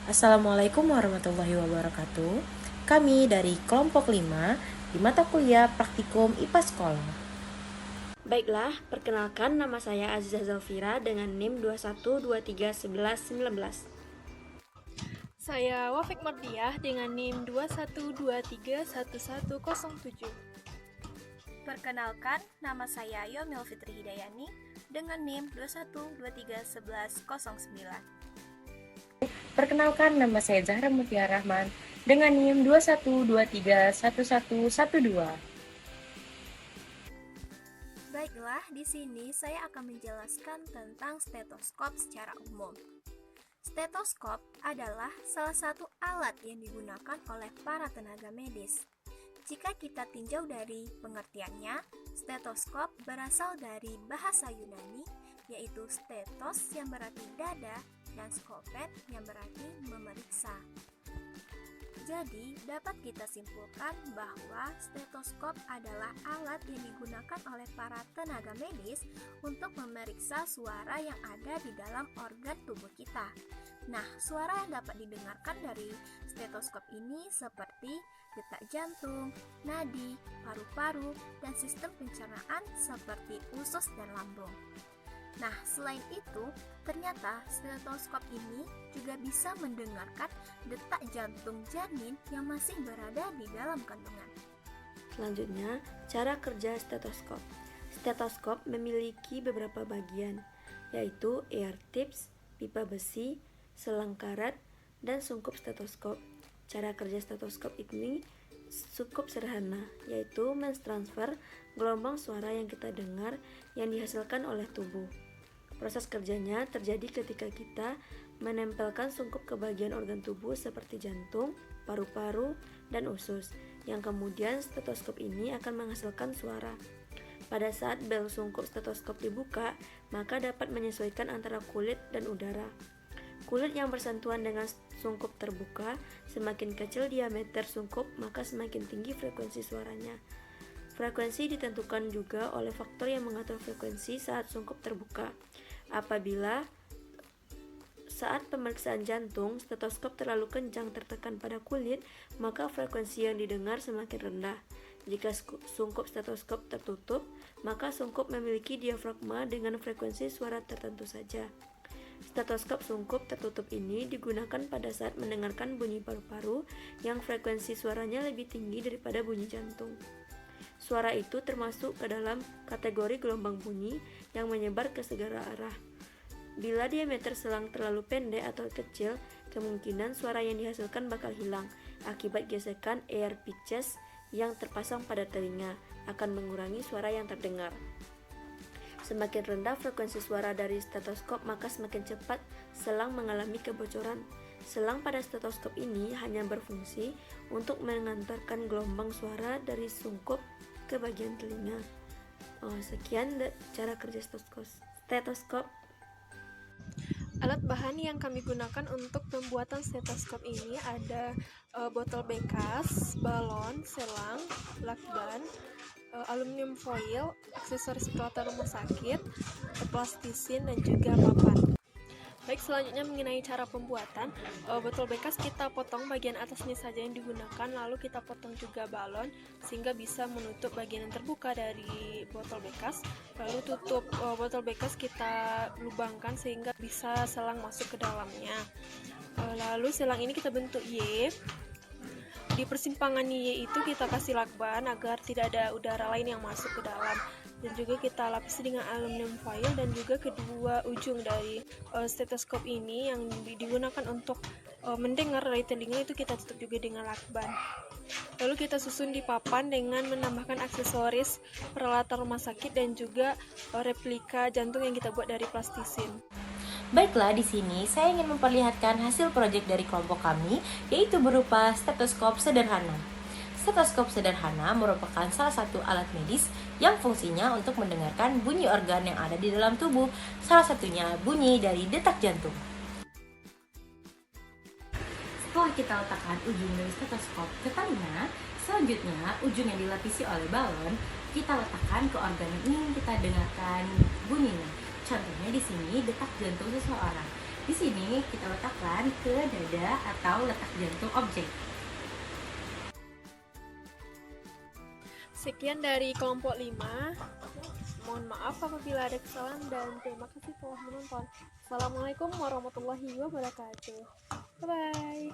Assalamualaikum warahmatullahi wabarakatuh. Kami dari kelompok 5 di mata kuliah Praktikum IPA Sekolah. Baiklah, perkenalkan nama saya Aziza Zalfira dengan NIM 21231119. Saya Wafik Mardiah dengan NIM 21231107. Perkenalkan, nama saya Yomil Fitri Hidayani dengan NIM 21231109. Perkenalkan, nama saya Zahra Mutiara Rahman dengan NIM 21231112. Baiklah, di sini saya akan menjelaskan tentang stetoskop secara umum. Stetoskop adalah salah satu alat yang digunakan oleh para tenaga medis. Jika kita tinjau dari pengertiannya, stetoskop berasal dari bahasa Yunani, yaitu stetos yang berarti dada dan skopet yang berarti memeriksa. Jadi, dapat kita simpulkan bahwa stetoskop adalah alat yang digunakan oleh para tenaga medis untuk memeriksa suara yang ada di dalam organ tubuh kita. Nah, suara yang dapat didengarkan dari stetoskop ini seperti detak jantung, nadi, paru-paru, dan sistem pencernaan seperti usus dan lambung. Nah, selain itu, ternyata stetoskop ini juga bisa mendengarkan detak jantung janin yang masih berada di dalam kandungan. Selanjutnya, cara kerja stetoskop. Stetoskop memiliki beberapa bagian, yaitu ear tips, pipa besi, selang karat, dan sungkup stetoskop. Cara kerja stetoskop ini cukup sederhana, yaitu mentransfer gelombang suara yang kita dengar yang dihasilkan oleh tubuh. Proses kerjanya terjadi ketika kita menempelkan sungkup ke bagian organ tubuh seperti jantung, paru-paru, dan usus, yang kemudian stetoskop ini akan menghasilkan suara. Pada saat bel sungkup stetoskop dibuka, maka dapat menyesuaikan antara kulit dan udara. Kulit yang bersentuhan dengan sungkup terbuka, semakin kecil diameter sungkup, maka semakin tinggi frekuensi suaranya. Frekuensi ditentukan juga oleh faktor yang mengatur frekuensi saat sungkup terbuka. Apabila saat pemeriksaan jantung, stetoskop terlalu kencang tertekan pada kulit, maka frekuensi yang didengar semakin rendah. Jika sungkup stetoskop tertutup, maka sungkup memiliki diafragma dengan frekuensi suara tertentu saja. Stetoskop sungkup tertutup ini digunakan pada saat mendengarkan bunyi paru-paru yang frekuensi suaranya lebih tinggi daripada bunyi jantung. Suara itu termasuk ke dalam kategori gelombang bunyi yang menyebar ke segala arah. Bila diameter selang terlalu pendek atau kecil, kemungkinan suara yang dihasilkan bakal hilang akibat gesekan ear pitches yang terpasang pada telinga akan mengurangi suara yang terdengar. Semakin rendah frekuensi suara dari stetoskop, maka semakin cepat selang mengalami kebocoran. Selang pada stetoskop ini hanya berfungsi untuk mengantarkan gelombang suara dari sungkup ke bagian telinga. Sekian cara kerja stetoskop. Alat bahan yang kami gunakan untuk pembuatan stetoskop ini ada botol bekas, balon, selang, lakban, aluminium foil, aksesoris peralatan rumah sakit, plastisin, dan juga papan. Baik, selanjutnya mengenai cara pembuatan, botol bekas kita potong bagian atasnya saja yang digunakan, lalu kita potong juga balon sehingga bisa menutup bagian yang terbuka dari botol bekas. Lalu tutup botol bekas kita lubangkan sehingga bisa selang masuk ke dalamnya. Lalu selang ini kita bentuk Y. Di persimpangan Y itu kita kasih lakban agar tidak ada udara lain yang masuk ke dalam, dan juga kita lapisi dengan aluminium foil, dan juga kedua ujung dari stetoskop ini yang digunakan untuk mendengar dari telinga itu kita tutup juga dengan lakban. Lalu kita susun di papan dengan menambahkan aksesoris peralatan rumah sakit dan juga replika jantung yang kita buat dari plastisin. Baiklah, di sini saya ingin memperlihatkan hasil proyek dari kelompok kami, yaitu berupa stetoskop sederhana. Stetoskop sederhana merupakan salah satu alat medis yang fungsinya untuk mendengarkan bunyi organ yang ada di dalam tubuh, salah satunya bunyi dari detak jantung. Setelah kita letakkan ujung dari stetoskop ke telinga, selanjutnya ujung yang dilapisi oleh balon kita letakkan ke organ yang ingin kita dengarkan bunyinya. Contohnya di sini detak jantung seseorang. Di sini kita letakkan ke dada atau letak jantung objek. Sekian dari kelompok 5. Mohon maaf apabila ada kesalahan dan terima kasih telah menonton. Assalamualaikum warahmatullahi wabarakatuh. Bye-bye.